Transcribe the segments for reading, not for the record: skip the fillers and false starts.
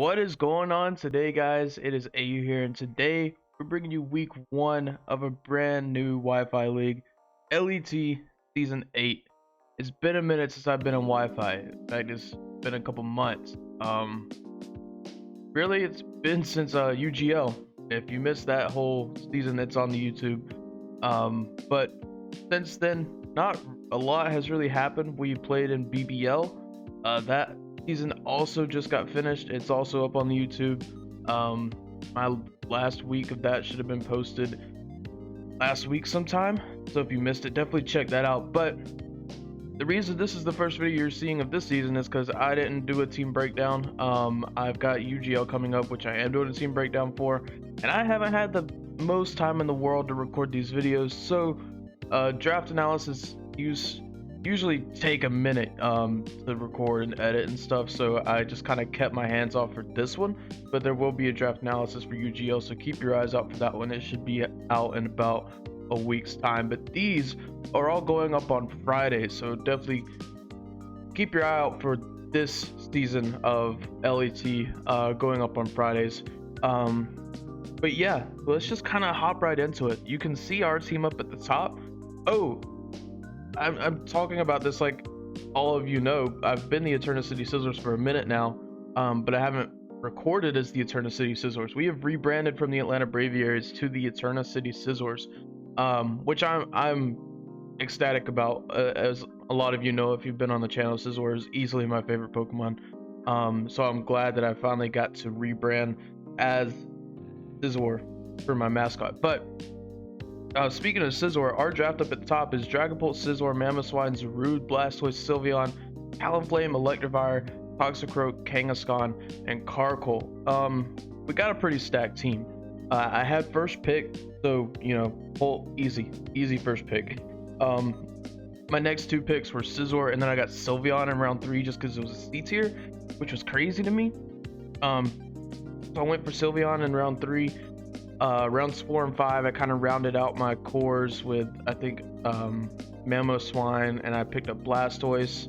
What is going on today, guys? It is AU here, and today we're bringing you week 1 of a brand new Wi-Fi league, LET Season 8. It's been a minute since I've been on Wi-Fi. In fact, it's been a couple months. Really, it's been since UGL. If you missed that whole season, it's on the YouTube. But since then, not a lot has really happened. We played in BBL. That season also just got finished. It's also up on the YouTube. My last week of that should have been posted last week sometime, so if you missed it, definitely check that out. But the reason this is the first video you're seeing of this season is because I didn't do a team breakdown. I've got UGL coming up, which I am doing a team breakdown for, and I haven't had the most time in the world to record these videos, so draft analysis usually take a minute to record and edit and stuff, so I just kind of kept my hands off for this one. But there will be a draft analysis for UGL, so keep your eyes out for that one. It should be out in about a week's time, but these are all going up on Friday, so definitely keep your eye out for this season of LET going up on Fridays. But yeah, let's just kind of hop right into it. You can see our team up at the top. I'm talking about this like all of you know. I've been the EternaCity Scissors for a minute now, but I haven't recorded as the EternaCity Scissors. We have rebranded from the Atlanta Braviaries to the EternaCity Scissors, which I'm ecstatic about. As a lot of you know, if you've been on the channel, Scizor is easily my favorite Pokemon. So I'm glad that I finally got to rebrand as Scizor for my mascot. But speaking of Scizor, our draft up at the top is Dragapult, Scizor, Mamoswine, Zarude, Blastoise, Sylveon, Talonflame, Electivire, Toxicroak, Kangaskhan, and Carkol. We got a pretty stacked team. I had first pick, so you know, easy first pick. My next two picks were Scizor, and then I got Sylveon in round 3 just because it was a C tier, which was crazy to me. So I went for Sylveon in round 3. Rounds 4 and 5, I kind of rounded out my cores with, I think, Mamoswine, and I picked up Blastoise.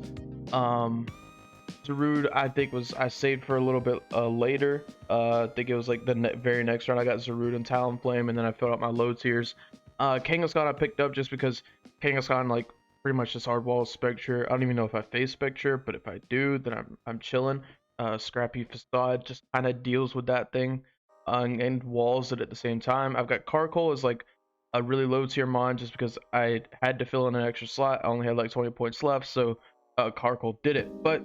Zarude, I think I saved for a little bit later. I think it was like the very next round I got Zarude and Talonflame, and then I filled out my low tiers. Kangaskhan I picked up just because Kangaskhan, like, pretty much just hardwall Spectre. I don't even know if I face Spectre, but if I do, then I'm chilling. Scrappy Facade just kind of deals with that thing. And walls it at the same time. I've got Carkol as like a really low tier mon just because I had to fill in an extra slot. I only had like 20 points left, so Carkol did it. But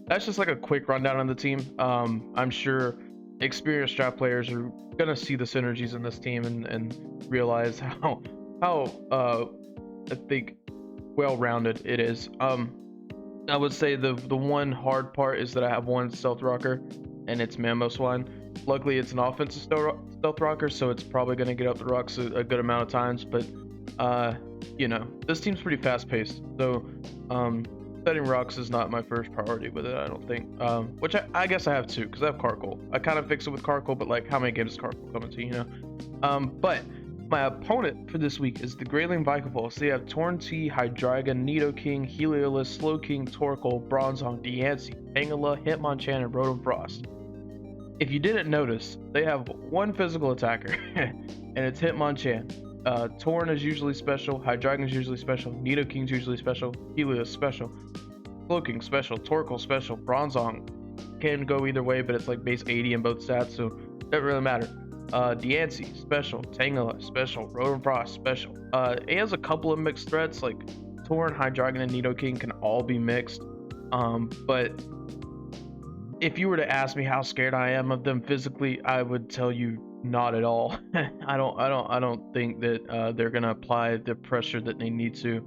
that's just like a quick rundown on the team. I'm sure experienced draft players are gonna see the synergies in this team and realize how I think well-rounded it is. I would say the one hard part is that I have one stealth rocker, and it's Mamoswine. Luckily, it's an offensive stealth rocker, so it's probably going to get up the rocks a good amount of times. But you know, this team's pretty fast-paced, so setting rocks is not my first priority with it, I don't think. Which I guess I have two, because I have Carkol. I kind of fix it with Carkol, but like, how many games does Carkol come into, you know? But my opponent for this week is the Grayling Vikavolt. So they have Torntea, Hydreigon, Nidoking, Heliolisk, Slowking, Torkoal, Bronzong, Diancie, Tangela, Hitmonchan, and Rotom Frost. If you didn't notice, they have one physical attacker, and it's Hitmonchan. Torn is usually special, Hydreigon is usually special, Nidoking's usually special, Helios special, Slowking special, Torkoal special, Bronzong can go either way, but it's like base 80 in both stats, so it doesn't really matter. Diancie special, Tangela special, Rotom Frost special. It has a couple of mixed threats, like Torn, Hydreigon, and Nidoking can all be mixed. But if you were to ask me how scared I am of them physically, I would tell you not at all. I don't think that they're gonna apply the pressure that they need to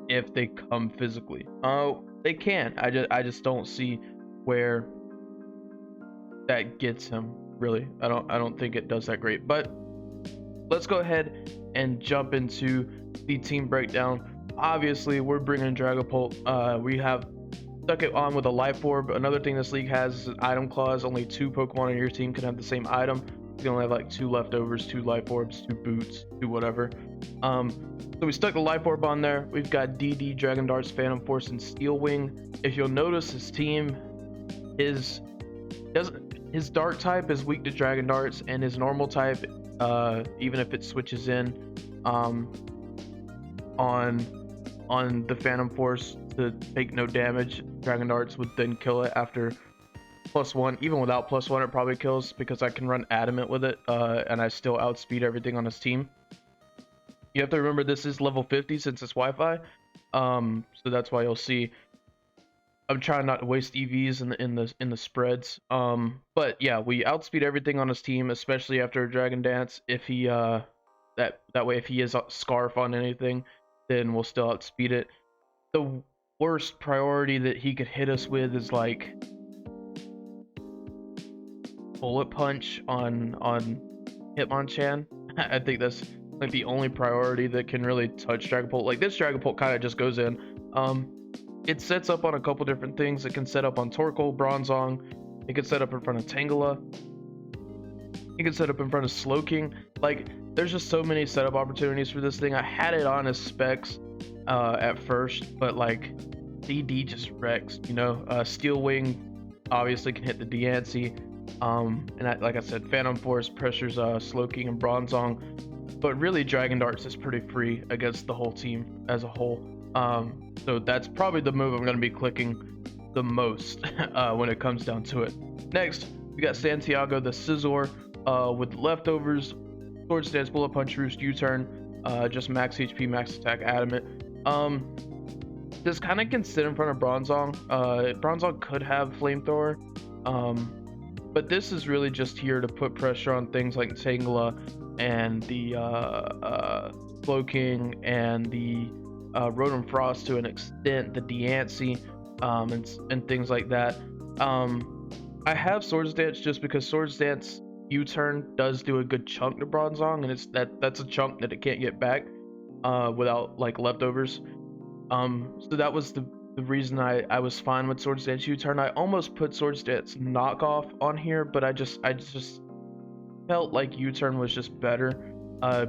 if they come physically. Oh, they can. I just don't see where that gets him. Really, I don't think it does that great. But let's go ahead and jump into the team breakdown. Obviously, we're bringing Dragapult. We have stuck it on with a life orb. Another thing this league has is an item clause. Only 2 Pokemon on your team can have the same item. You can only have like 2 leftovers, 2 life orbs, 2 boots, 2 whatever. So we stuck the life orb on there. We've got DD, Dragon Darts, Phantom Force, and Steel Wing. If you'll notice, his team is His dark type is weak to dragon darts, and his normal type, even if it switches in um, on the Phantom Force to take no damage, dragon darts would then kill it after +1. Even without +1, it probably kills because I can run adamant with it, and I still outspeed everything on his team. You have to remember this is level 50 since it's Wi-Fi, so that's why you'll see I'm trying not to waste EVs in the spreads. But yeah, we outspeed everything on his team, especially after a Dragon Dance. If he that way, if he is a Scarf on anything, then we'll still outspeed it. The worst priority that he could hit us with is like Bullet Punch on Hitmonchan. I think that's like the only priority that can really touch Dragapult. Like this Dragapult kind of just goes in. It sets up on a couple different things. It can set up on Torkoal, Bronzong. It can set up in front of Tangela. It can set up in front of Slowking. Like, there's just so many setup opportunities for this thing. I had it on as specs at first, but like, DD just wrecks, you know? Steel Wing obviously can hit the Diancie. And like I said, Phantom Force pressures Slowking and Bronzong. But really, Dragon Darts is pretty free against the whole team as a whole. So that's probably the move I'm going to be clicking the most when it comes down to it. Next, we got Santiago the Scizor with leftovers, Sword Stance, Bullet Punch, Roost, U-Turn, just max HP, max attack, adamant. This kind of can sit in front of Bronzong. Bronzong could have Flamethrower, but this is really just here to put pressure on things like Tangela and the Slowking and the Rotom Frost to an extent, the Diancie, and things like that. I have Swords Dance just because Swords Dance U-Turn does do a good chunk to Bronzong, and it's that's a chunk that it can't get back without like leftovers. So that was the reason I was fine with Swords Dance U-Turn. I almost put Swords Dance knockoff on here, but I just felt like U-Turn was just better.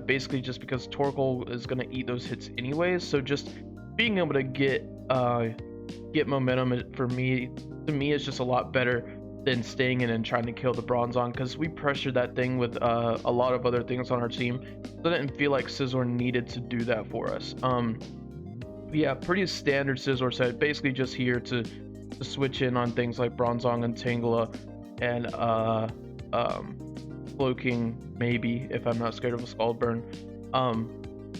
Basically just because Torkoal is going to eat those hits anyways, so just being able to get momentum for me, to me, is just a lot better than staying in and trying to kill the Bronzong, because we pressured that thing with a lot of other things on our team, so I didn't feel like Scizor needed to do that for us. Yeah, pretty standard Scizor set, basically just here to switch in on things like Bronzong and Tangela and Cloaking, maybe, if I'm not scared of a Scald Burn,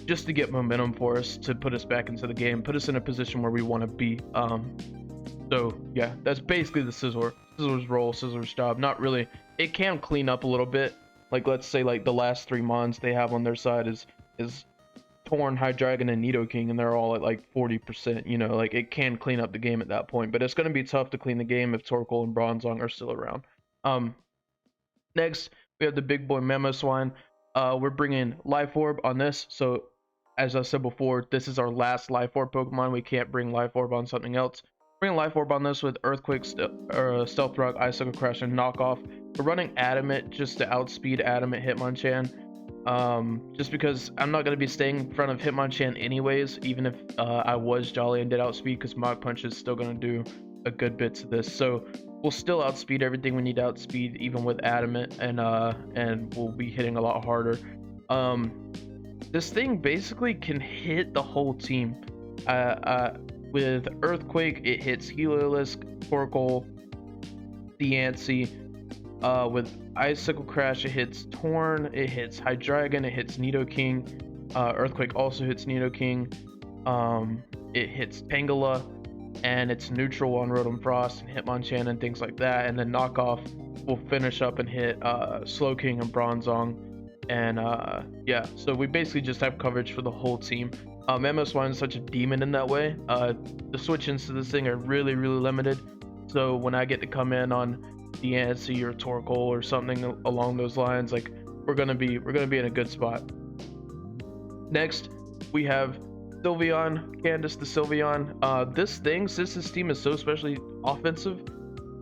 just to get momentum for us, to put us back into the game, put us in a position where we want to be. So yeah, that's basically the Scizor's role, Scizor's job. Not really, it can clean up a little bit, like let's say like the last 3 mons they have on their side is Torn, Hydreigon, and Nidoking, and they're all at like 40%, you know, like it can clean up the game at that point, but it's going to be tough to clean the game if Torkoal and Bronzong are still around. Next, we have the big boy Mamoswine. We're bringing Life Orb on this. So, as I said before, this is our last Life Orb Pokemon. We can't bring Life Orb on something else. Bring Life Orb on this with Earthquake, Stealth Rock, Icicle Crash, and Knockoff. We're running Adamant just to outspeed Adamant Hitmonchan. Just because I'm not going to be staying in front of Hitmonchan anyways, even if I was Jolly and did outspeed, because Mach Punch is still going to do a good bit to this. So, we'll still outspeed everything we need to outspeed, even with Adamant, and we'll be hitting a lot harder. This thing basically can hit the whole team. With Earthquake, it hits Heliolisk, Torkoal, Diancie. With Icicle Crash, it hits Torn, it hits Hydreigon, it hits Nidoking. Earthquake also hits Nidoking. It hits Tangela, and it's neutral on Rotom Frost and Hitmonchan and things like that. And then Knockoff will finish up and hit Slowking and Bronzong. And yeah, so we basically just have coverage for the whole team. Mamoswine is such a demon in that way. The switch-ins to this thing are really, really limited. So when I get to come in on Diancie or Torkoal or something along those lines, like we're gonna be in a good spot. Next, we have Sylveon, Candace the Sylveon. This thing, since this team is so especially offensive,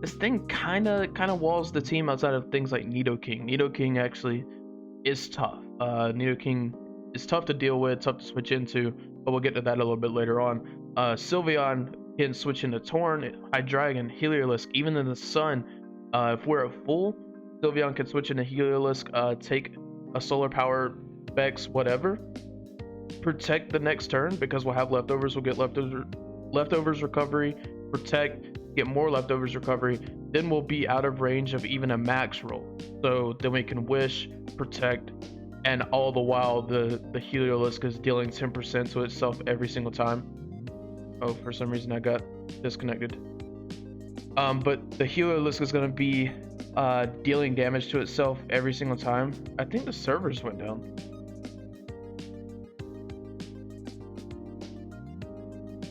this thing kind of walls the team outside of things like Nidoking. Nidoking actually is tough. Nidoking is tough to deal with, tough to switch into, but we'll get to that a little bit later on. Sylveon can switch into Torn, Hydreigon, Heliolisk, even in the sun. If we're at full, Sylveon can switch into Heliolisk, take a solar power, Vex, whatever. Protect the next turn because we'll have leftovers. We'll get leftovers recovery, protect, get more leftovers recovery. Then we'll be out of range of even a max roll. So then we can wish, protect, and all the while the Heliolisk is dealing 10% to itself every single time. Oh, for some reason I got disconnected. But the Heliolisk is going to be dealing damage to itself every single time. I think the servers went down.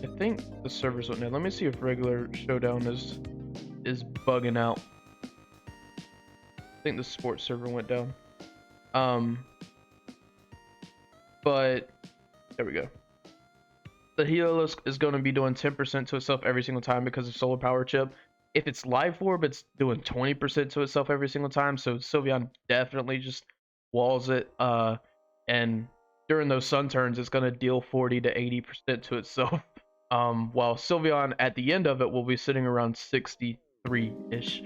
I think the servers went down. Let me see if regular showdown is bugging out. I think the sports server went down. But there we go. The Heliolisk is going to be doing 10% to itself every single time because of solar power chip. If it's life orb, it's doing 20% to itself every single time. So Sylveon definitely just walls it. And during those sun turns, it's going to deal 40 to 80% to itself. While Sylveon at the end of it will be sitting around 63-ish,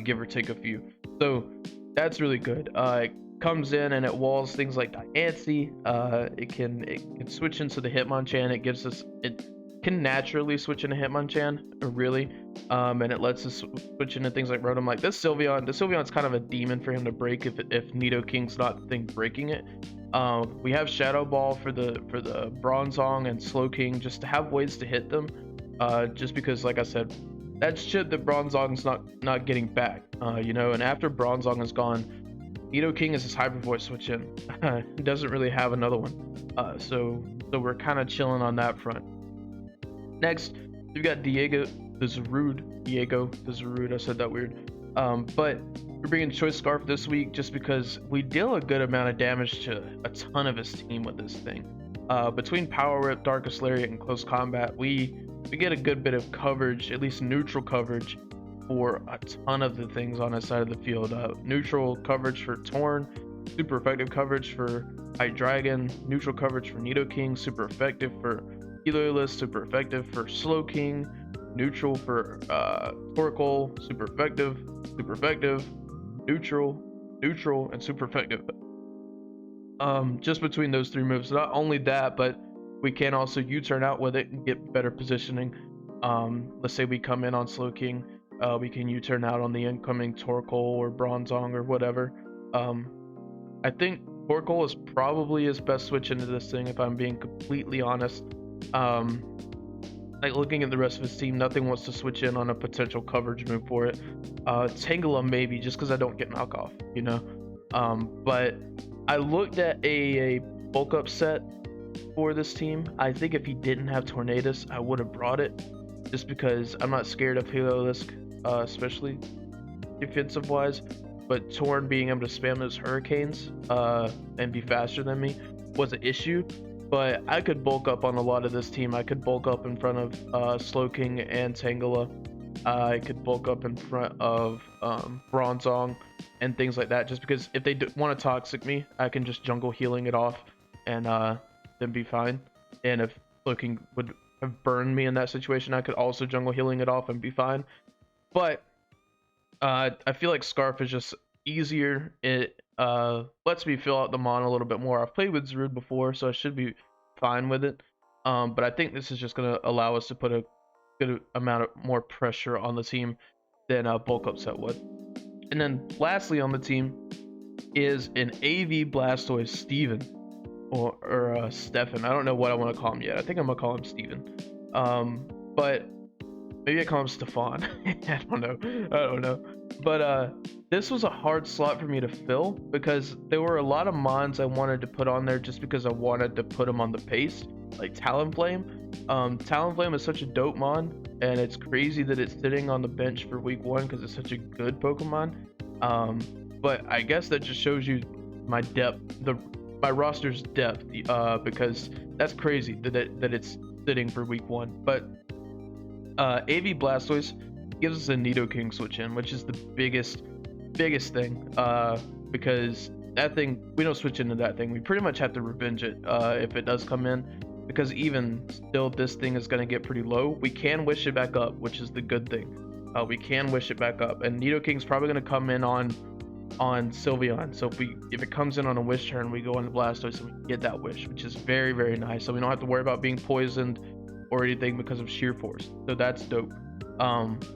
give or take a few. So that's really good. It comes in and it walls things like Diancie. It can switch into the Hitmonchan. It can naturally switch into Hitmonchan, really. And it lets us switch into things like Rotom. Like this Sylveon, the Sylveon's kind of a demon for him to break if Nidoking's not the thing breaking it. We have Shadow Ball for the Bronzong and Slowking just to have ways to hit them. Just because, like I said, that's shit that Bronzong's not getting back. You know, and after Bronzong is gone, Nidoking is his Hyper Voice switch in. He doesn't really have another one. So we're kind of chilling on that front. Next, we've got Diego the Zarude. I said that weird. But we're bringing Choice Scarf this week just because we deal a good amount of damage to a ton of his team with this thing. Between Power Whip, Darkest Lariat, and Close Combat, we get a good bit of coverage, at least neutral coverage, for a ton of the things on his side of the field. Neutral coverage for Torn, super effective coverage for Hydreigon, neutral coverage for Nidoking, super effective for Heliolisk, super effective for Slowking, neutral for Torkoal, super effective, neutral, and super effective. Just between those three moves. Not only that, but we can also U-turn out with it and get better positioning. Let's say we come in on Slowking, we can U-turn out on the incoming Torkoal or Bronzong or whatever. I think Torkoal is probably his best switch into this thing, if I'm being completely honest. Like looking at the rest of his team, nothing wants to switch in on a potential coverage move for it. Tangela maybe, just because I don't get knockoff, you know. But I looked at a bulk up set for this team. I think if he didn't have Tornadus, I would have brought it, just because I'm not scared of Heliolisk, especially defensive wise. But Torn being able to spam those hurricanes and be faster than me was an issue. But I could bulk up on a lot of this team. I could bulk up in front of Slowking and Tangela. I could bulk up in front of Bronzong and things like that. Just because if they want to toxic me, I can just jungle healing it off and then be fine. And if Slowking would have burned me in that situation, I could also jungle healing it off and be fine. But I feel like Scarf is just easier. It lets me fill out the mon a little bit more. I've played with Zarude before, so I should be fine with it. But I think this is just going to allow us to put a good amount of more pressure on the team than a bulk up set would. And then lastly on the team is an AV Blastoise Steven or Stefan. I don't know what I want to call him yet. I think I'm gonna call him Steven. But maybe I call him Stefan. I don't know. But this was a hard slot for me to fill because there were a lot of mons I wanted to put on there just because I wanted to put them on the pace, like Talonflame. Talonflame is such a dope mon, and it's crazy that it's sitting on the bench for week 1 because it's such a good Pokemon. But I guess that just shows you my depth, my roster's depth, because that's crazy that it's sitting for week 1. But AV Blastoise gives us a Nidoking switch in, which is the biggest thing, because that thing, we don't switch into that thing. We pretty much have to revenge it if it does come in, because even still this thing is going to get pretty low. We can wish it back up, which is the good thing. we can wish it back up. And Nidoking's probably going to come in on Sylveon. So if it comes in on a wish turn, we go into Blastoise and we get that wish, which is very, very nice. So we don't have to worry about being poisoned or anything because of sheer force. So that's dope.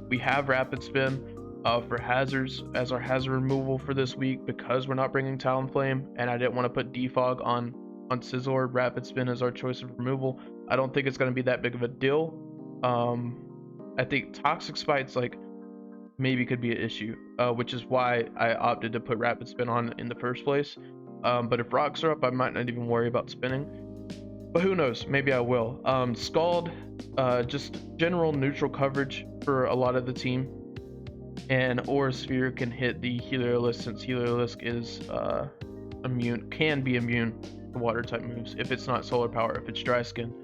We have Rapid Spin for hazards as our hazard removal for this week because we're not bringing Talonflame, and I didn't want to put Defog on Scizor. Rapid Spin is our choice of removal. I don't think it's going to be that big of a deal. I think Toxic Spite's like maybe could be an issue, which is why I opted to put Rapid Spin on in the first place. But if rocks are up, I might not even worry about spinning. But who knows? Maybe I will. Scald, just general neutral coverage for a lot of the team. And Aura Sphere can hit the Heliolisk, since Heliolisk is can be immune to water type moves if it's not solar power, if it's dry skin.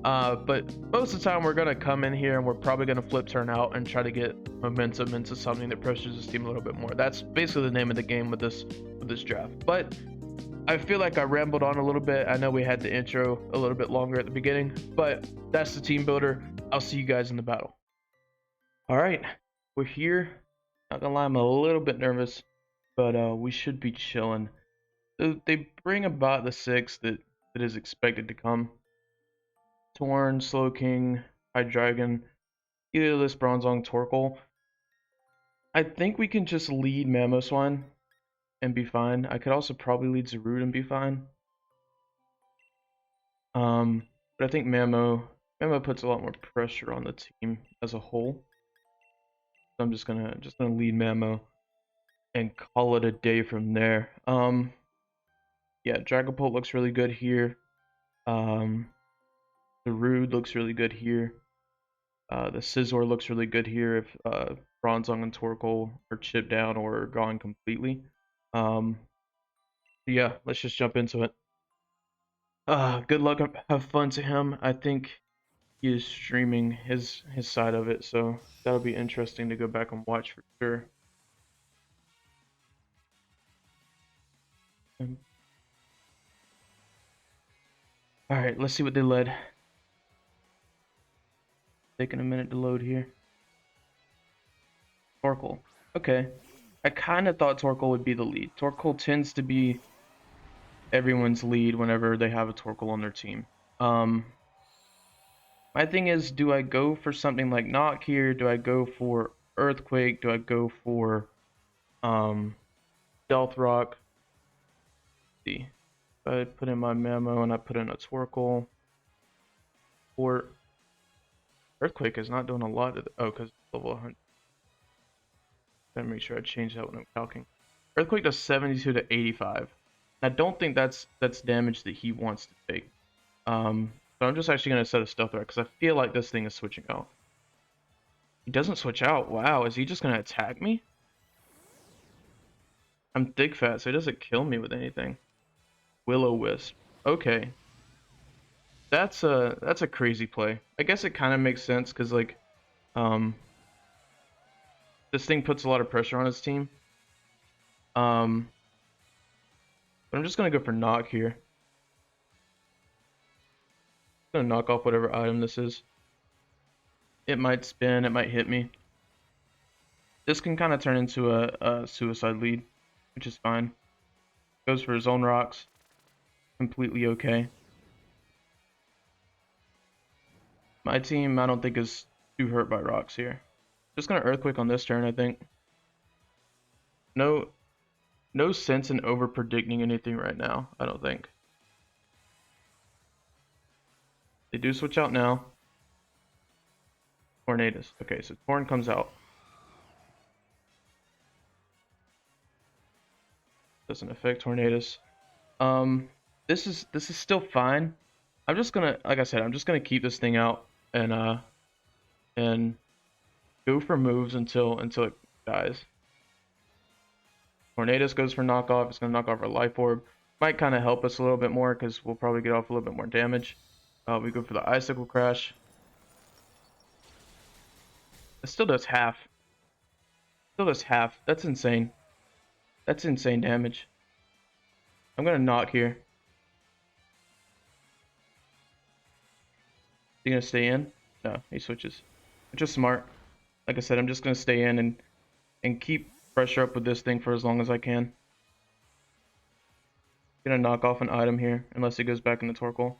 But most of the time we're going to come in here and we're probably going to flip turn out and try to get momentum into something that pressures this team a little bit more. That's basically the name of the game with this draft. But I feel like I rambled on a little bit. I know we had the intro a little bit longer at the beginning, but that's the team builder. I'll see you guys in the battle. All right, we're here. Not gonna lie, I'm a little bit nervous, but we should be chilling. They bring about the 6 that is expected to come. Torn, Slowking, Hydreigon, Heliolisk, Bronzong, Torkoal. I think we can just lead Mamoswine and be fine. I could also probably lead Zarude and be fine. But I think Mamo puts a lot more pressure on the team as a whole. So I'm just gonna lead Mamo and call it a day from there. Yeah, Dragapult looks really good here. The Rude looks really good here. The Scizor looks really good here if Bronzong and Torkoal are chipped down or gone completely. Yeah, let's just jump into it. Good luck, have fun to him. I think he is streaming his side of it, so that'll be interesting to go back and watch for sure. All right, let's see what they led. Taking a minute to load here. Torkoal. Okay. I kind of thought Torkoal would be the lead. Torkoal tends to be everyone's lead whenever they have a Torkoal on their team. My thing is, do I go for something like Knock here? Do I go for Earthquake? Do I go for Stealth Rock? Let's see. If I put in my Mamo and I put in a Torkoal, or Earthquake is not doing a lot of because it's level 100. Gotta make sure I change that when I'm calcing. Earthquake does 72 to 85. I don't think that's damage that he wants to take. So I'm just actually gonna set a Stealth Rock because I feel like this thing is switching out. He doesn't switch out. Wow, is he just gonna attack me? I'm thick fat, so he doesn't kill me with anything. Will-O-Wisp. Okay. That's a crazy play. I guess it kind of makes sense because like this thing puts a lot of pressure on his team. But I'm just gonna go for Knock here. I'm gonna knock off whatever item this is. It might spin, it might hit me. This can kind of turn into a suicide lead, which is fine. Goes for his own rocks. Completely okay. My team, I don't think, is too hurt by rocks here. Just gonna Earthquake on this turn, I think. No sense in over predicting anything right now, I don't think. They do switch out now. Tornadus. Okay, so Torn comes out. Doesn't affect Tornadus. This is still fine. I'm just gonna, like I said, I'm just gonna keep this thing out and go for moves until it dies. Tornadus goes for knockoff. It's gonna knock off our Life Orb. Might kind of help us a little bit more because we'll probably get off a little bit more damage. We go for the Icicle Crash. It still does half. Still does half. That's insane. That's insane damage. I'm gonna knock here. Is he gonna stay in? No, he switches. Which is smart. like I said, I'm just gonna stay in and keep pressure up with this thing for as long as I can. Gonna knock off an item here unless it goes back in the Torkoal.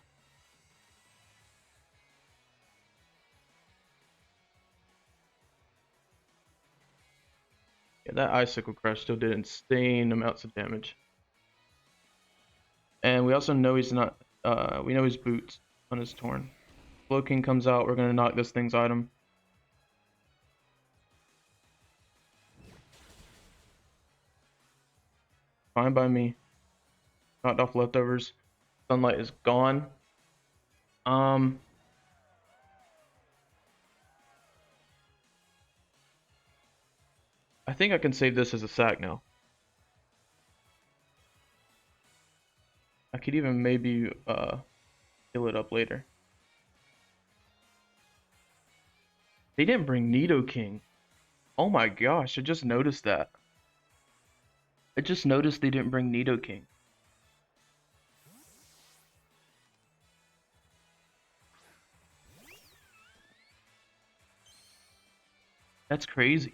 Yeah, that Icicle Crush still did insane amounts of damage. And we also know he's not, we know his boots on his Torn. Flow King comes out, we're gonna knock this thing's item. Fine by me. Knocked off leftovers. Sunlight is gone. I think I can save this as a sack now. I could even maybe heal it up later. They didn't bring Nidoking. Oh my gosh, I just noticed that. I just noticed they didn't bring Nidoking. That's crazy.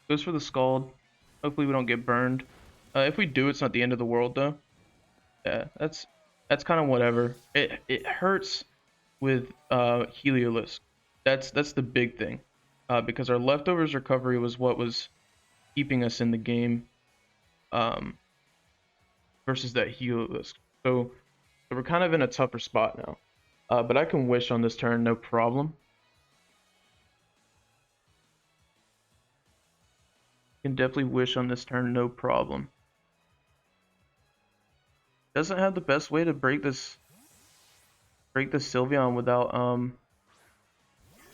Goes for the Scald. Hopefully we don't get burned. If we do, it's not the end of the world though. Yeah, that's kind of whatever. It hurts with Heliolisk. That's the big thing. Because our leftovers recovery was what was keeping us in the game. Versus that Heliolisk. So we're kind of in a tougher spot now. But I can wish on this turn, no problem. Can definitely wish on this turn, no problem. Doesn't have the best way to break this Sylveon without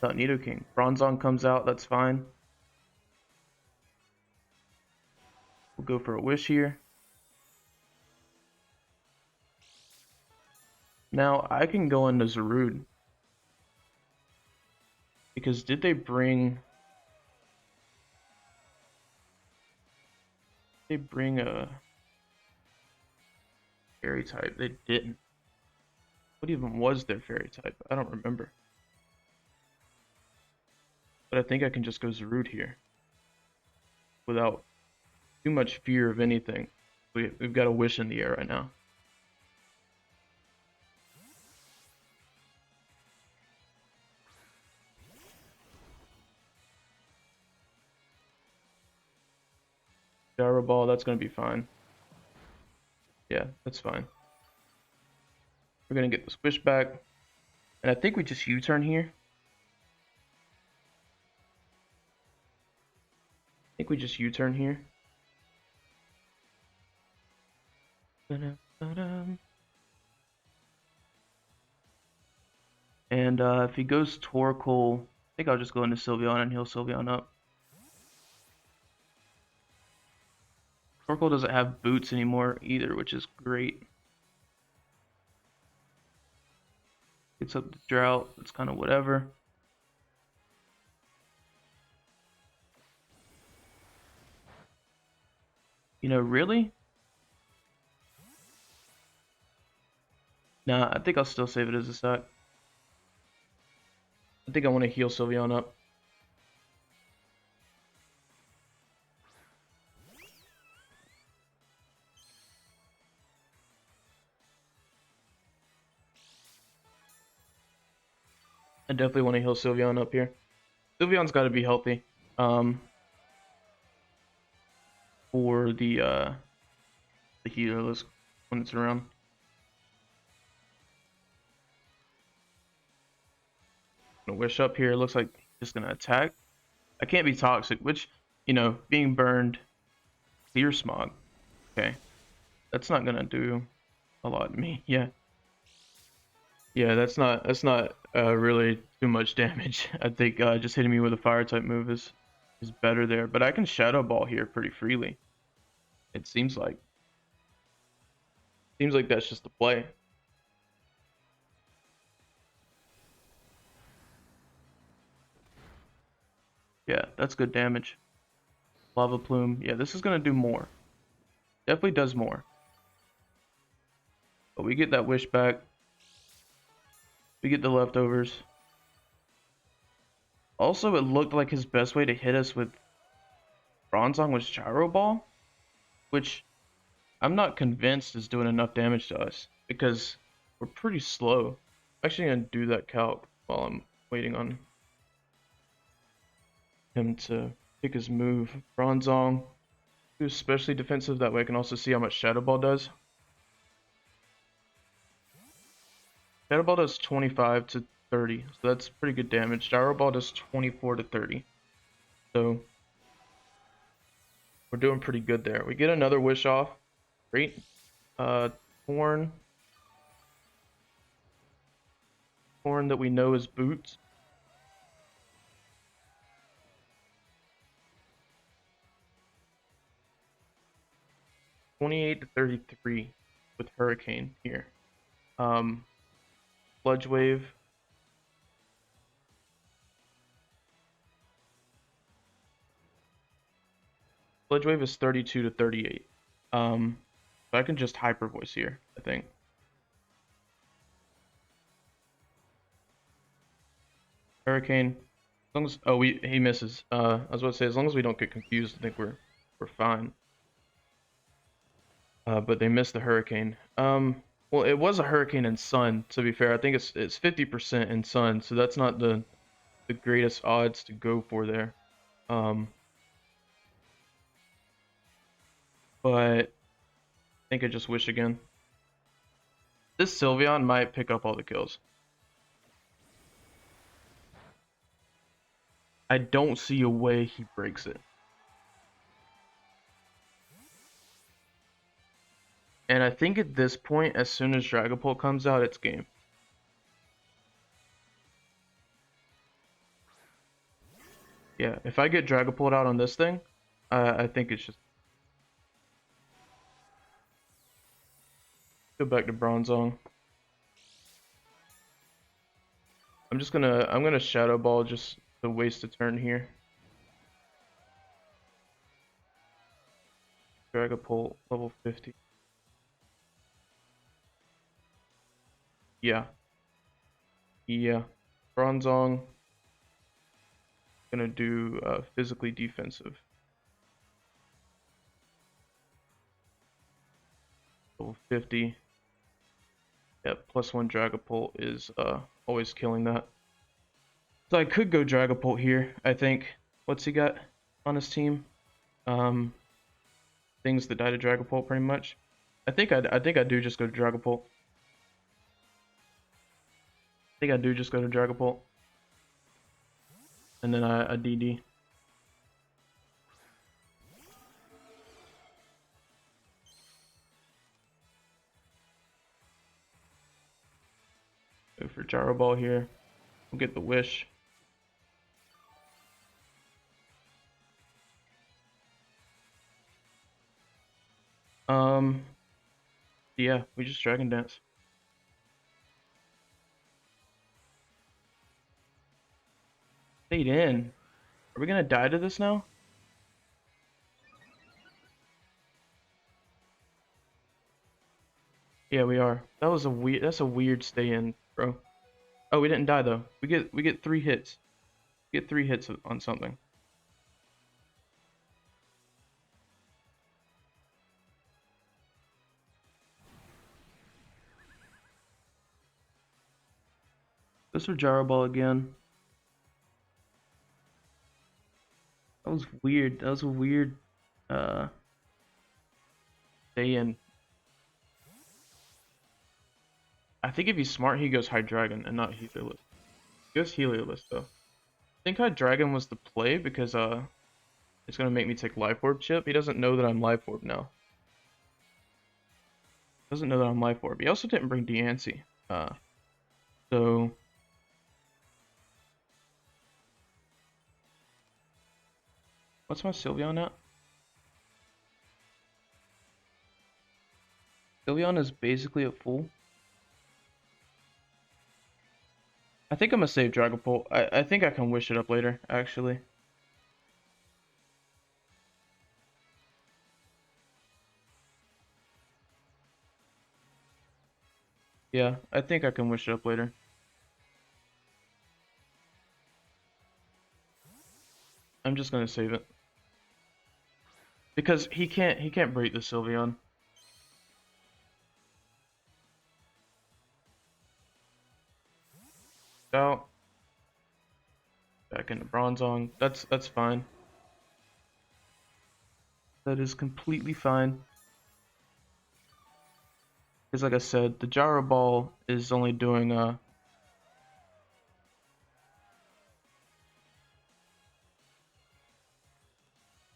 Nidoking. Bronzong comes out, that's fine. We'll go for a wish here. Now I can go into Zarude. Because did they bring a fairy type? They didn't. What even was their fairy type? I don't remember. But I think I can just go Zarude here. Without too much fear of anything. We've got a wish in the air right now. Gyro Ball, that's gonna be fine. Yeah, that's fine. We're gonna get the Swish back. And I think we just U-turn here. I think we just U-turn here. And if he goes Torkoal, I think I'll just go into Sylveon and heal Sylveon up. Torkoal doesn't have boots anymore either, which is great. Gets up the drought, it's kind of whatever. You know, really? Nah, I think I'll still save it as a sack. I think I want to heal Sylveon up. I definitely want to heal Sylveon up here. Sylveon's got to be healthy. For the Heliolisk when it's around. Gonna wish up here. Looks like he's just gonna attack. I can't be toxic, which, you know, being burned, clear smog. Okay, that's not gonna do a lot to me. Yeah, yeah, that's not really too much damage. I think just hitting me with a fire type move is better there. But I can Shadow Ball here pretty freely. It seems like. Seems like that's just the play. Yeah, that's good damage. Lava Plume. Yeah, this is gonna do more. Definitely does more. But we get that wish back. We get the leftovers. Also, it looked like his best way to hit us with Bronzong was Gyro Ball, which I'm not convinced is doing enough damage to us because we're pretty slow. I'm actually gonna do that calc while I'm waiting on him to pick his move. Bronzong, who's especially defensive, that way I can also see how much Shadow Ball does. Shadow Ball does 25 to 30, so that's pretty good damage. Gyro Ball does 24 to 30. So we're doing pretty good there. We get another wish off. Great. Uh Torn. Torn that we know is boots. $28 to 33 with Hurricane here. Sludge Wave. Sludge Wave is 32 to 38. So I can just Hyper Voice here, I think. Hurricane. As long as he misses. I was about to say as long as we don't get confused, I think we're fine. But they missed the Hurricane. Well, it was a Hurricane in Sun. To be fair, I think it's 50% in Sun, so that's not the greatest odds to go for there. But I think I just wish again. This Sylveon might pick up all the kills. I don't see a way he breaks it. And I think at this point, as soon as Dragapult comes out, it's game. Yeah, if I get Dragapult out on this thing, I think it's just go back to Bronzong. I'm gonna Shadow Ball just to waste a turn here. Dragapult level 50. Yeah. Yeah. Bronzong. Gonna do physically defensive. Level 50. Yep, +1 Dragapult is always killing that. So I could go Dragapult here, I think. What's he got on his team? Things that die to Dragapult pretty much. I think I do just go to Dragapult. I think I do just go to Dragapult. And then a DD. Go for Gyro Ball here. We'll get the wish. Yeah, we just Dragon Dance. Stayed in. Are we gonna die to this now? Yeah, we are. That's a weird stay in, bro. Oh, we didn't die though. We get 3 hits. We get 3 hits on something. This for Gyro Ball again. That was weird. That was a weird stay in. I think if he's smart, he goes High Dragon and not Heliolisk. He goes Heliolisk though. I think High Dragon was the play because it's gonna make me take Life Orb chip. He doesn't know that I'm Life Orb now. Doesn't know that I'm Life Orb. He also didn't bring Deancey. So what's my Sylveon at? Sylveon is basically at full. I think I'm gonna save Dragapult. I think I can wish it up later, actually. Yeah, I think I can wish it up later. I'm just gonna save it. Because he can't break the Sylveon. Out. Back into Bronzong. That's fine. That is completely fine. Because like I said, the Gyro Ball is only doing I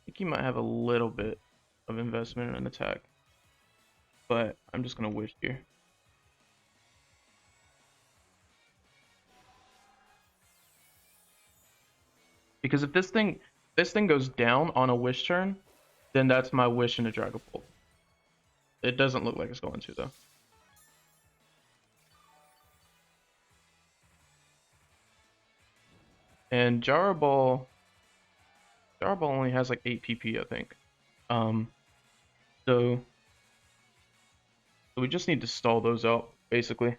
think he might have a little bit of investment in an attack. But I'm just gonna wish here. Because if this thing goes down on a wish turn, then that's my wish into Dragapult. It doesn't look like it's going to though. And Gyro Ball only has like 8 PP, I think. So we just need to stall those out, basically.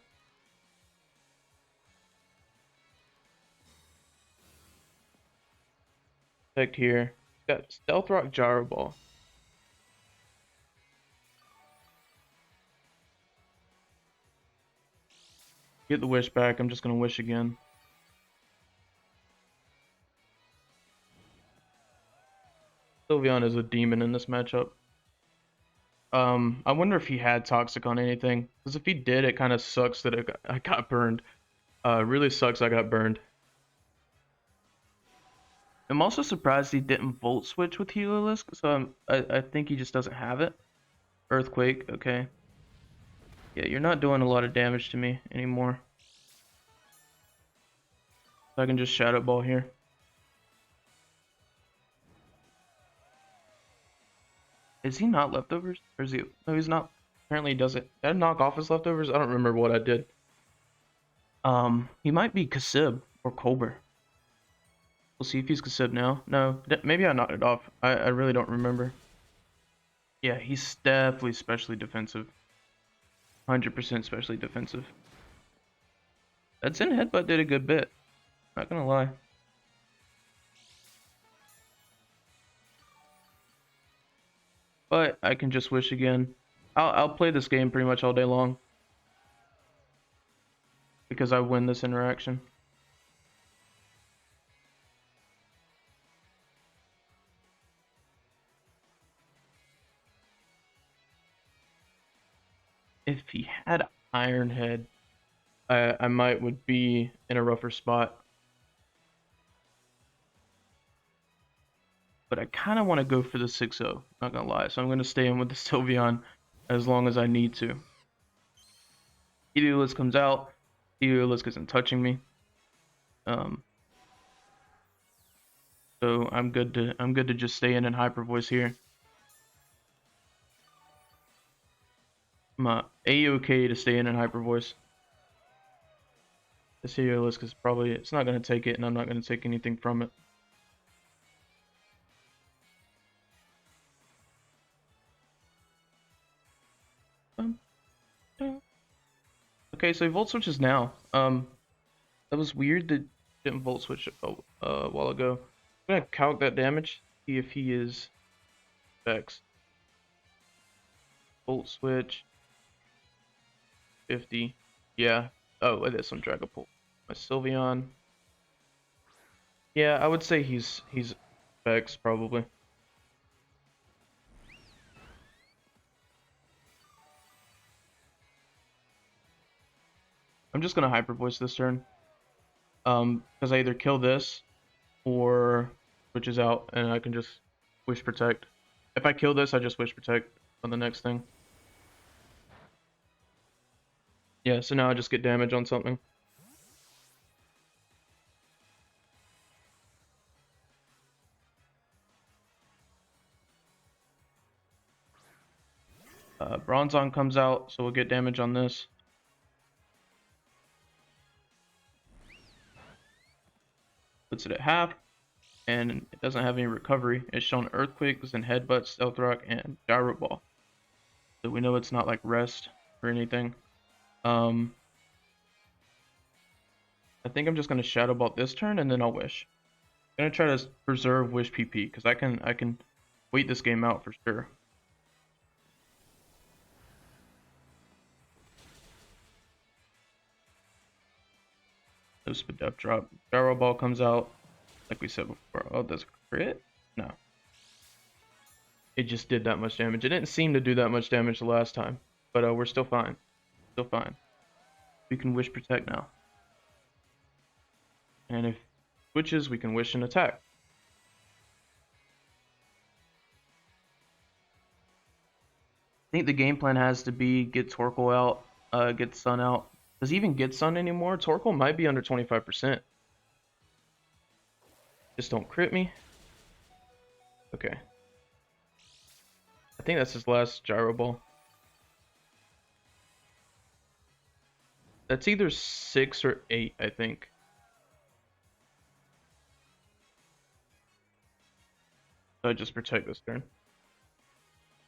Protect here. Got Stealth Rock, Gyro Ball. Get the wish back. I'm just gonna wish again. Sylveon is a demon in this matchup. I wonder if he had Toxic on anything. Because if he did, it kind of sucks that I got burned. Really sucks I got burned. I'm also surprised he didn't Volt Switch with Heliolisk, so I think he just doesn't have it. Earthquake, okay. Yeah, you're not doing a lot of damage to me anymore. So I can just Shadow Ball here. Is he not leftovers? Or is he? No, he's not. Apparently he doesn't. Did I knock off his leftovers? I don't remember what I did. He might be Kasib or Colbur. We'll see if he's Kasib now. No, maybe I knocked it off. I really don't remember. Yeah, he's definitely specially defensive. 100% specially defensive. That Zen Headbutt did a good bit. Not gonna lie. But I can just wish again. I'll play this game pretty much all day long. Because I win this interaction. If he had Iron Head, I would be in a rougher spot. But I kind of want to go for the 6-0, not gonna lie. So I'm gonna stay in with the Sylveon as long as I need to. Heliolisk comes out. Heliolisk isn't touching me. So I'm good to just stay in Hyper Voice here. I'm A-okay to stay in Hyper Voice. This Heliolisk is probably, it's not gonna take it, and I'm not gonna take anything from it. Okay, so he Volt Switches now. That was weird that didn't Volt Switch a while ago. I'm gonna calc that damage, see if he is Vex. Volt Switch. 50. Yeah. Oh, it is on Dragapult. My Sylveon. Yeah, I would say he's Vex probably. I'm just gonna Hyper Voice this turn. Because I either kill this or switches out and I can just Wish Protect. If I kill this, I just Wish Protect on the next thing. Yeah, so now I just get damage on something. Bronzong comes out, so we'll get damage on this. Puts it at half, and it doesn't have any recovery. It's shown Earthquakes and Headbutt, Stealth Rock, and Gyro Ball. So we know it's not like Rest or anything. I think I'm just going to Shadow Ball this turn, and then I'll Wish. gonna try to preserve Wish PP because I can wait this game out for sure. No speed depth drop. Gyro ball comes out, like we said before. Oh, does it crit? No. It just did that much damage. It didn't seem to do that much damage the last time, but we're still fine. Still fine. We can Wish Protect now. And if it switches, we can Wish and attack. I think the game plan has to be get Torkoal out, get Sun out. Does he even get Sun anymore? Torkoal might be under 25%. Just don't crit me. Okay. I think that's his last Gyro Ball. That's either 6 or 8, I think. So I just protect this turn.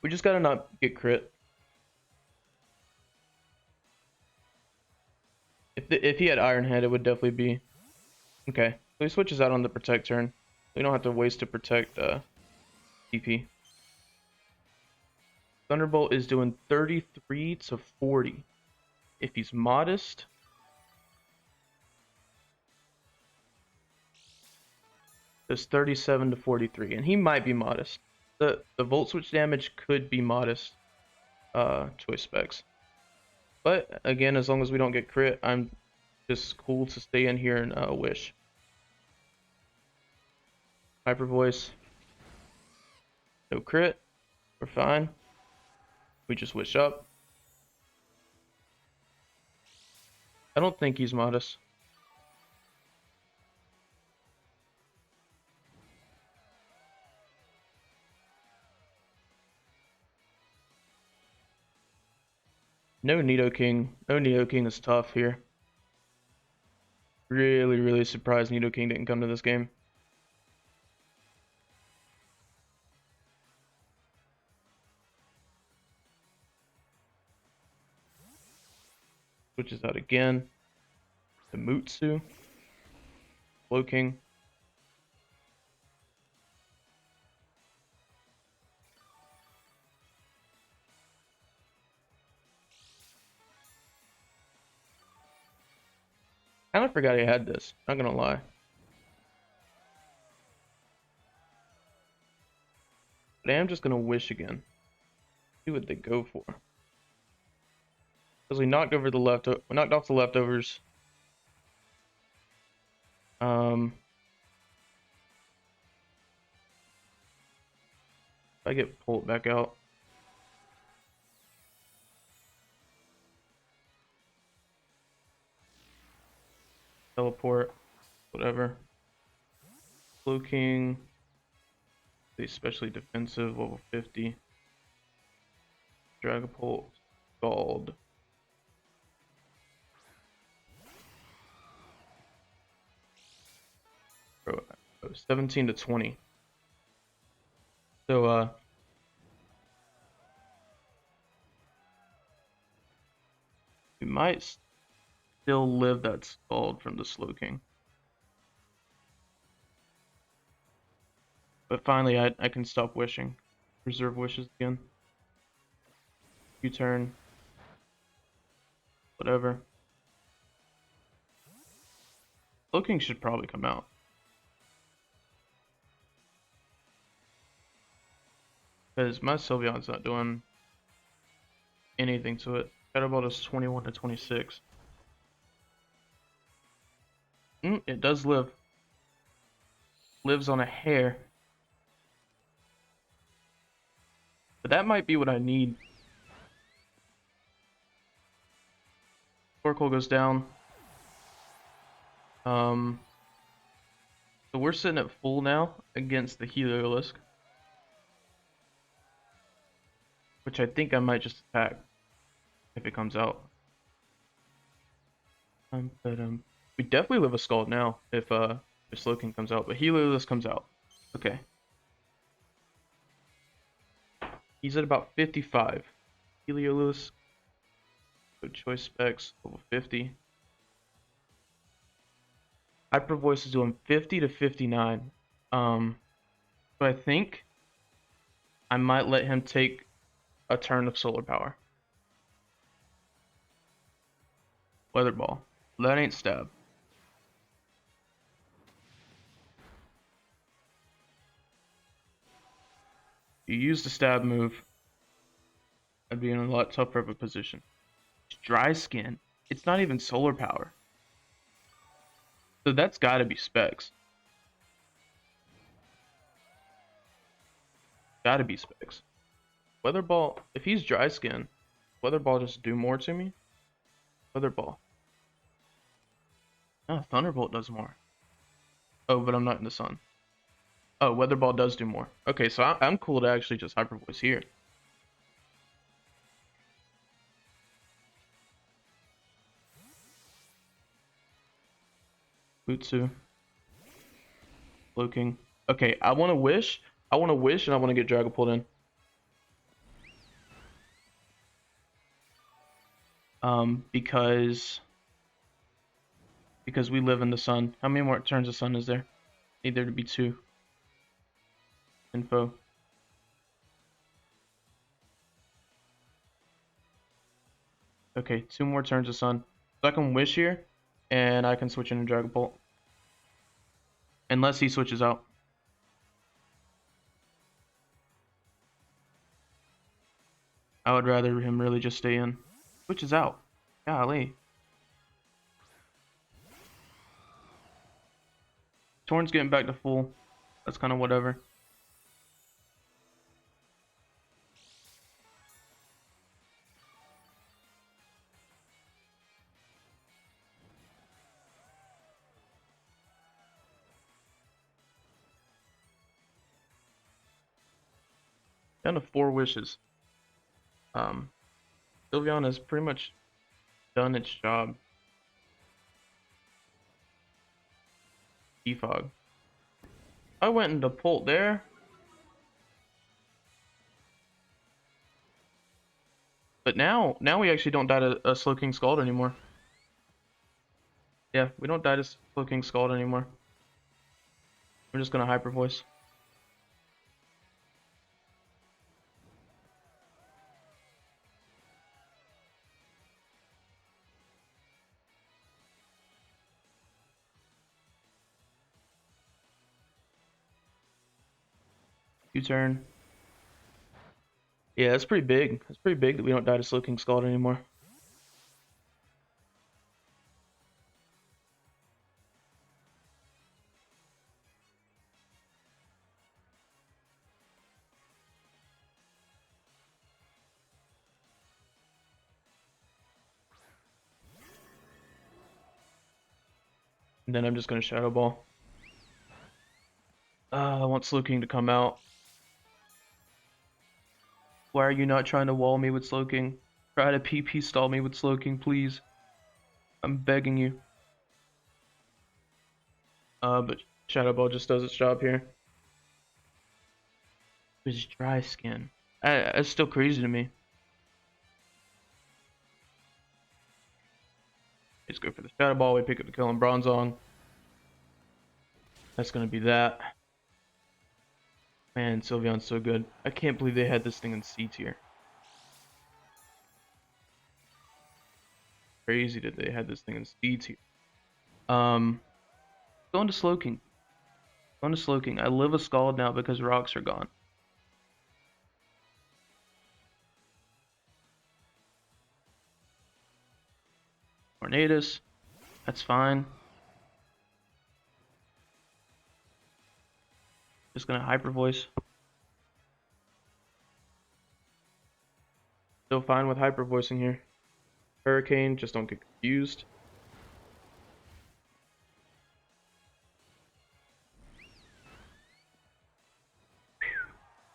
We just gotta not get crit. If he had Iron Head, it would definitely be okay. So he switches out on the protect turn. We don't have to waste to protect TP. Thunderbolt is doing 33 to 40. If he's modest, does 37 to 43, and he might be modest. The Volt Switch damage could be modest. Choice specs. But again, as long as we don't get crit, I'm just cool to stay in here and Wish. Hyper Voice. No crit. We're fine. We just Wish up. I don't think he's modest. No Nidoking. No Nidoking is tough here. Really surprised Nidoking didn't come to this game. Switches out again. The Mutsu. Slowking. Kind of forgot he had this. Not gonna lie. But I am just gonna Wish again. See what they go for. Because we knocked over the we knocked off the leftovers. If I get pulled back out. Teleport, whatever. Cloaking, especially defensive, level 50. Dragapult, Scald. Bro, 17 to 20. So, we might still live that Scald from the Slowking. But finally, I can stop wishing. Reserve wishes again. U-turn. Whatever. Slowking should probably come out. Because my Sylveon's not doing anything to it. Shadow Ball is 21 to 26. It does live. Lives on a hair. But that might be what I need. Torkoal goes down. So we're sitting at full now against the Heliolisk. Which I think I might just attack if it comes out. We definitely live a Scald now if Slowking comes out, but Heliolisk comes out. Okay. He's at about 55. Heliolisk. So choice specs, level 50. Hyper Voice is doing 50 to 59. So I think I might let him take a turn of solar power. Weather ball. That ain't stab. You use the stab move, I'd be in a lot tougher of a position. It's dry skin. It's not even solar power. So that's gotta be specs. Gotta be specs. Weather ball, if he's dry skin, weather ball just do more to me? Weather ball. No, thunderbolt does more. Oh, but I'm not in the sun. Oh, weather ball does do more. Okay, so I'm cool to actually just hyper voice here. Butsu. Looking. Okay, I want to wish. I want to wish and I want to get Dragapult in. Because we live in the sun. How many more turns of sun is there? Need there to be 2. Info. Okay, 2 more turns of sun. So I can wish here, and I can switch into Dragapult. Unless he switches out. I would rather him really just stay in. Switches out. Golly. Torn's getting back to full. That's kind of whatever. Down to 4 wishes. Sylveon has pretty much done its job. Defog. I went into Pult there. But now we actually don't die to a Slowking Scald anymore. Yeah, we don't die to Slowking Scald anymore. We're just gonna Hyper Voice. U-turn. Yeah, that's pretty big. It's pretty big that we don't die to Slowking Scald anymore. And then I'm just gonna Shadow Ball. I want Slowking to come out. Why are you not trying to wall me with Slowking? Try to PP stall me with Slowking, please. I'm begging you. But Shadow Ball just does its job here. It's dry skin. It's still crazy to me. Let's go for the Shadow Ball. We pick up the kill on Bronzong. That's gonna be that. Man, Sylveon's so good. I can't believe they had this thing in C tier. Crazy that they had this thing in C tier. Going to Slowking. Going to Slowking. I live a Scald now because rocks are gone. Tornadus. That's fine. Just gonna Hyper Voice. Still fine with Hyper Voicing here. Hurricane, just don't get confused.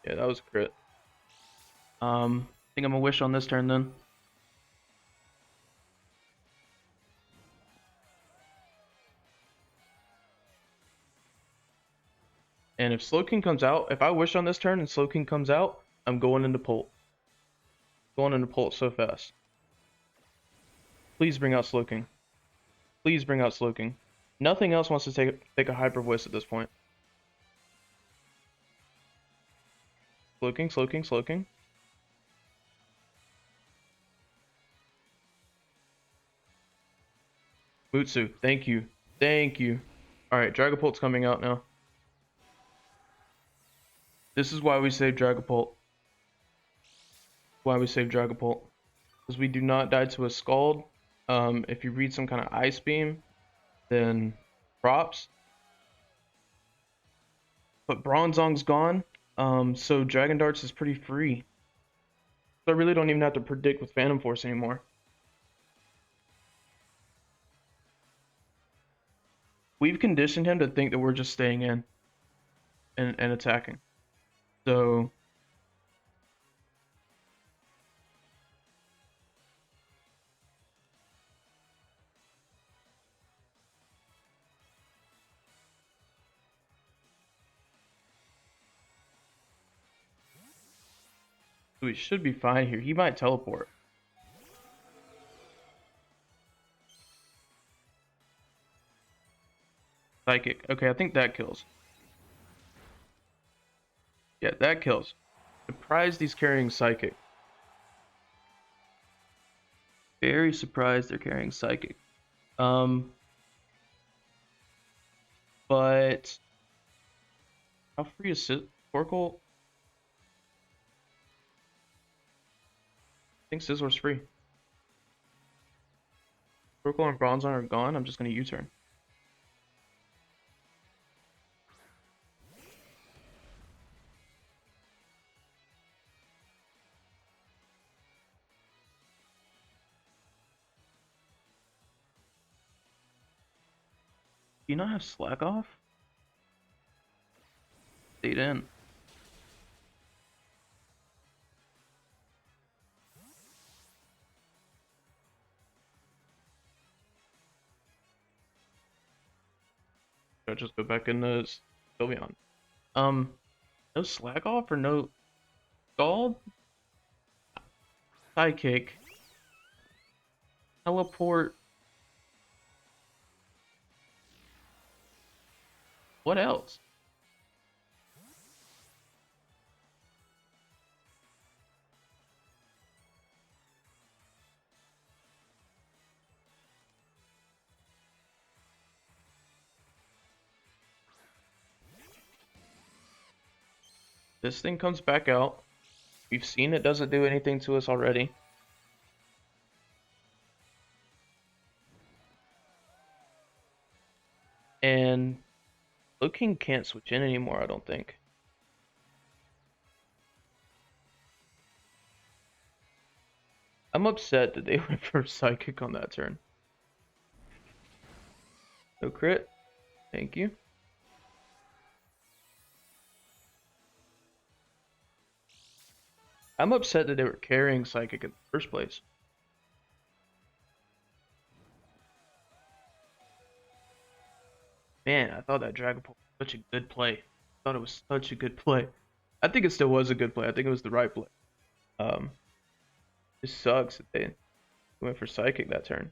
Yeah, that was a crit. I think I'm gonna wish on this turn then. And if Slowking comes out, if I wish on this turn and Slowking comes out, I'm going into Pult. Going into Pult so fast. Please bring out Slowking. Please bring out Slowking. Nothing else wants to take a Hyper Voice at this point. Sloking, sloking, sloking. Mutsu, thank you. Thank you. Alright, Dragapult's coming out now. This is why we save Dragapult. Why we save Dragapult. Because we do not die to a Scald. If you read some kind of Ice Beam, then props. But Bronzong's gone. So Dragon Darts is pretty free. So I really don't even have to predict with Phantom Force anymore. We've conditioned him to think that we're just staying in and attacking. So we should be fine here. He might teleport. Psychic. Okay, I think that kills. Yeah, that kills. Surprised he's carrying Psychic. Very surprised they're carrying Psychic. But how free is Torkoal? I think Scizor's free. Torkoal and Bronzong are gone. I'm just gonna U-turn. Do you not have Slack off? Stayed in. Should I just go back into Sylveon? No Slack off or no Scald? Sidekick. Teleport. What else? This thing comes back out. We've seen it doesn't do anything to us already. And Looking can't switch in anymore, I don't think. I'm upset that they went for Psychic on that turn. No crit. Thank you. I'm upset that they were carrying Psychic in the first place. Man, I thought that Dragapult was such a good play. I thought it was such a good play. I think it still was a good play. I think it was the right play. It sucks that they went for Psychic that turn.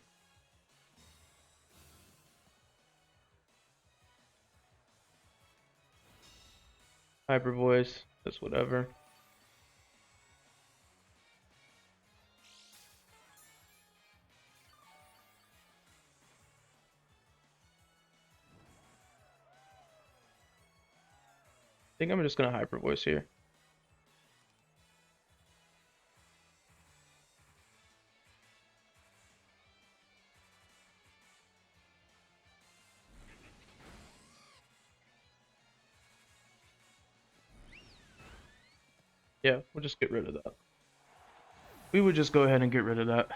Hyper Voice, that's whatever. I think I'm just gonna Hyper Voice here. Yeah, we'll just get rid of that. We would just go ahead and get rid of that.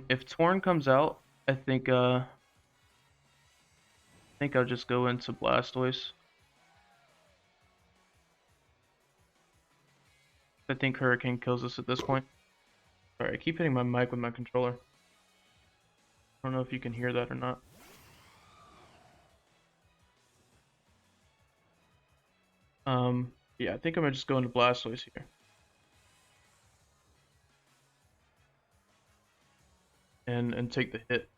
If Torn comes out, I think I'll just go into Blastoise. I think Hurricane kills us at this point. Sorry, I keep hitting my mic with my controller. I don't know if you can hear that or not. Yeah, I think I'm gonna just go into Blastoise here. And take the hit.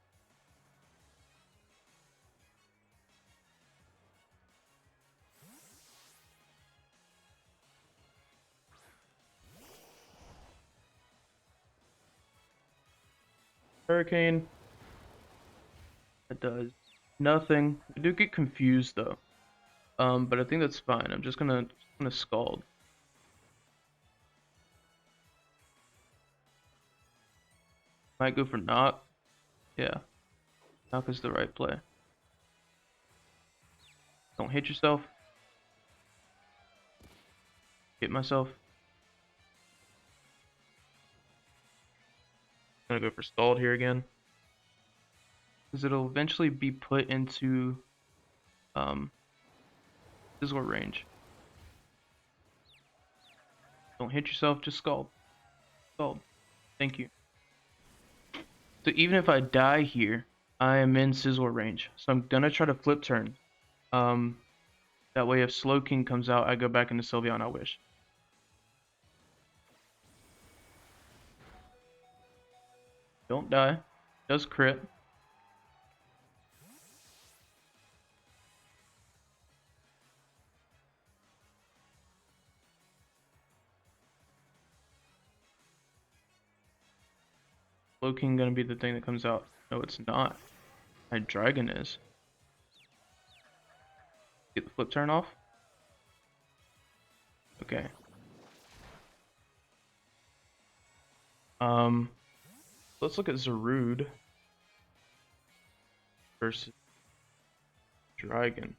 Hurricane. That does nothing. I do get confused though. But I think that's fine. I'm just gonna Scald. Might go for knock. Yeah, knock is the right play. Don't hit yourself. Hit myself. Gonna go for stalled here again. Because it'll eventually be put into Sizzler range. Don't hit yourself, just Scald. Scald. Thank you. So even if I die here, I am in Sizzler range. So I'm gonna try to flip turn. That way if Slowking comes out, I go back into Sylveon, I wish. Don't die. Does crit. Slowking gonna be the thing that comes out. No, it's not. My Dragon is. Get the flip turn off. Okay. Let's look at Zarude versus Dragon.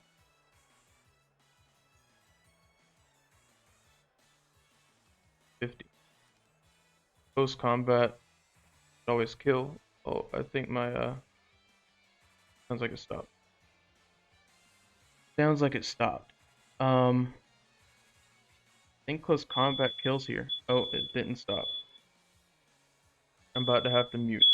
Post combat, always kill. Oh, I think my sounds like it stopped. Sounds like it stopped. I think close combat kills here. Oh, it didn't stop. I'm about to have to mute.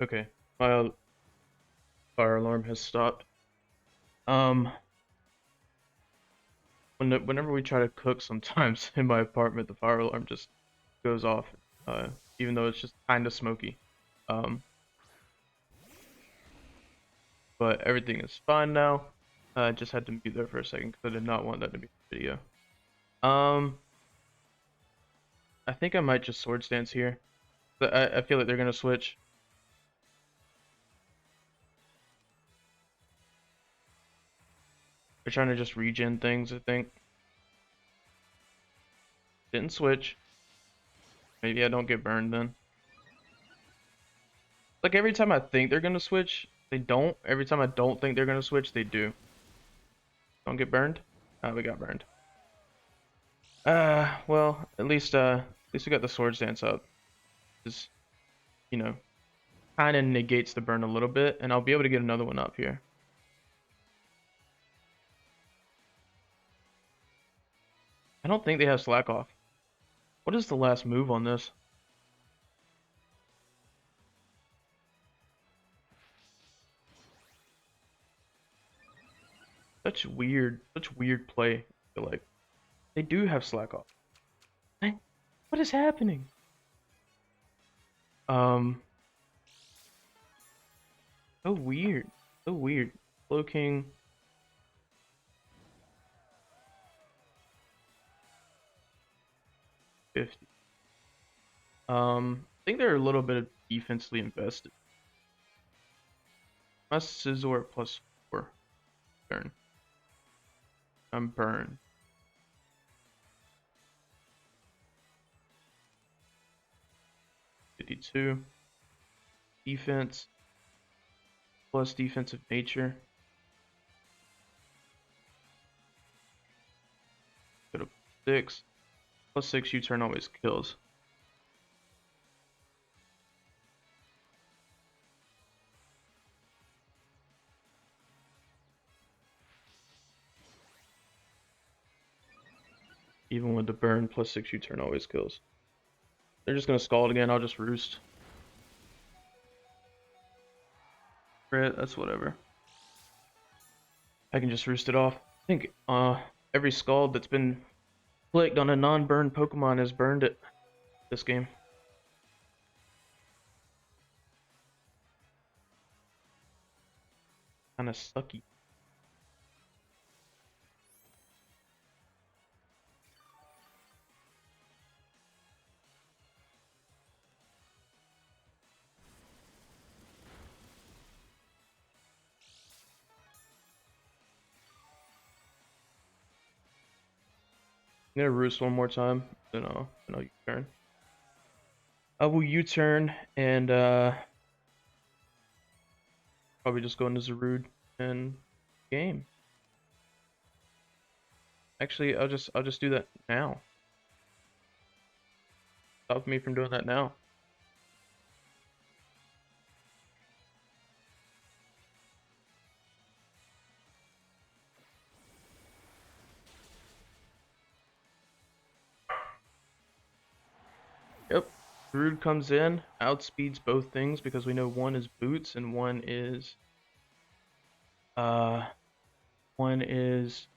Okay, my fire alarm has stopped. Whenever we try to cook, sometimes in my apartment, the fire alarm just goes off, even though it's just kind of smoky. But everything is fine now. I just had to mute there for a second because I did not want that to be a video. I think I might just Swords Dance here. But I feel like they're gonna switch. They're trying to just regen things, I think. Didn't switch. Maybe I don't get burned then. Like every time I think they're gonna switch, they don't. Every time I don't think they're gonna switch, they do. Don't get burned? Oh, we got burned. Well, at least we got the Swords Dance up. Just, you know, kind of negates the burn a little bit, and I'll be able to get another one up here. I don't think they have Slack Off. What is the last move on this? Such weird play. I feel like they do have Slack Off. What is happening? So weird. So weird. Slow King. I think they're a little bit defensively invested. My Scizor +4 turn. I'm burned. '52. Defense plus defensive nature. Go to 6. +6 U-turn always kills. Even with the burn, +6 U-turn always kills. They're just gonna Scald again, I'll just Roost. Crit, that's whatever. I can just Roost it off. I think every Scald that's been clicked on a non-burn Pokemon has burned it this game. kind of sucky. I'm gonna roost one more time, then I'll U-turn. I will U-turn and probably just go into Zarude and game. Actually, I'll just do that now. Stop me from doing that now. Yep. Zarude comes in, outspeeds both things because we know one is boots and uh one is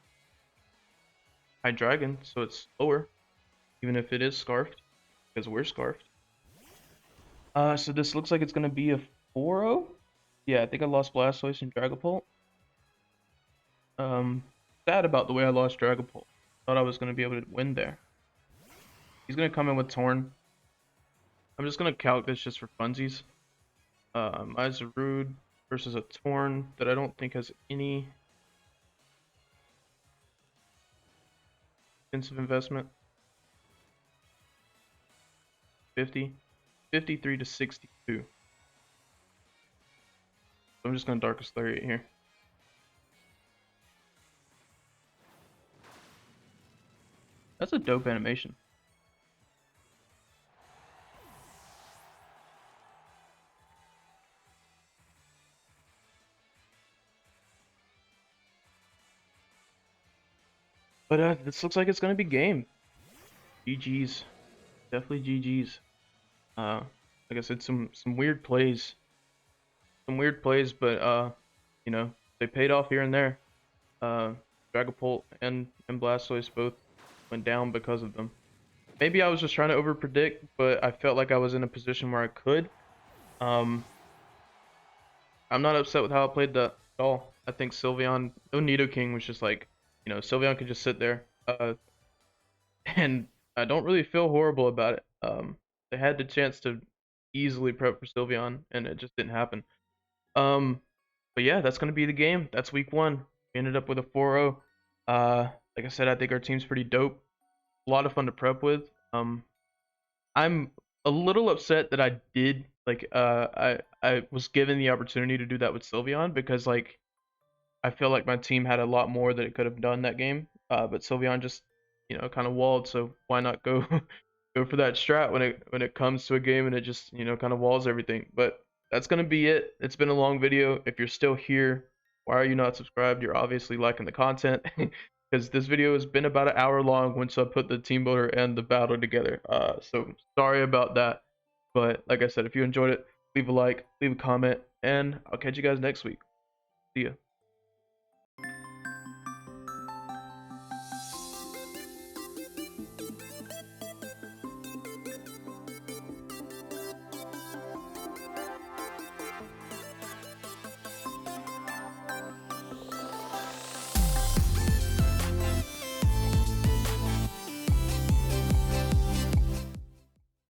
high dragon, so it's slower, even if it is scarfed, because we're scarfed. So this looks like it's gonna be a 4-0. Yeah, I think I lost Blastoise and Dragapult. Sad about the way I lost Dragapult. Thought I was gonna be able to win there. He's gonna come in with Torn. I'm just gonna calc this just for funsies. I have Zarude versus a Torn that I don't think has any defensive investment. 50, 53 to 62. So I'm just gonna Darkest Lariat here. That's a dope animation. But this looks like it's gonna be game. GG's. Definitely GG's. Like I said, some weird plays. Some weird plays, but you know, they paid off here and there. Dragapult and Blastoise both went down because of them. Maybe I was just trying to overpredict, but I felt like I was in a position where I could. Um, I'm not upset with how I played that at all. I think Sylveon, no Nidoking was just like, you know, Sylveon could just sit there. And I don't really feel horrible about it. They had the chance to easily prep for Sylveon, and it just didn't happen. Um, but yeah, that's gonna be the game. That's week one. We ended up with a 4-0. Like I said, I think our team's pretty dope. A lot of fun to prep with. I'm a little upset that I did I was given the opportunity to do that with Sylveon because like I feel like my team had a lot more that it could have done that game. But Sylveon just, you know, kind of walled. So why not go go for that strat when it comes to a game and it just, you know, kind of walls everything. But that's gonna be it. It's been a long video. If you're still here, why are you not subscribed? You're obviously liking the content because this video has been about an hour long once I put the team builder and the battle together. So sorry about that. But like I said, if you enjoyed it, leave a like, leave a comment, and I'll catch you guys next week. See ya.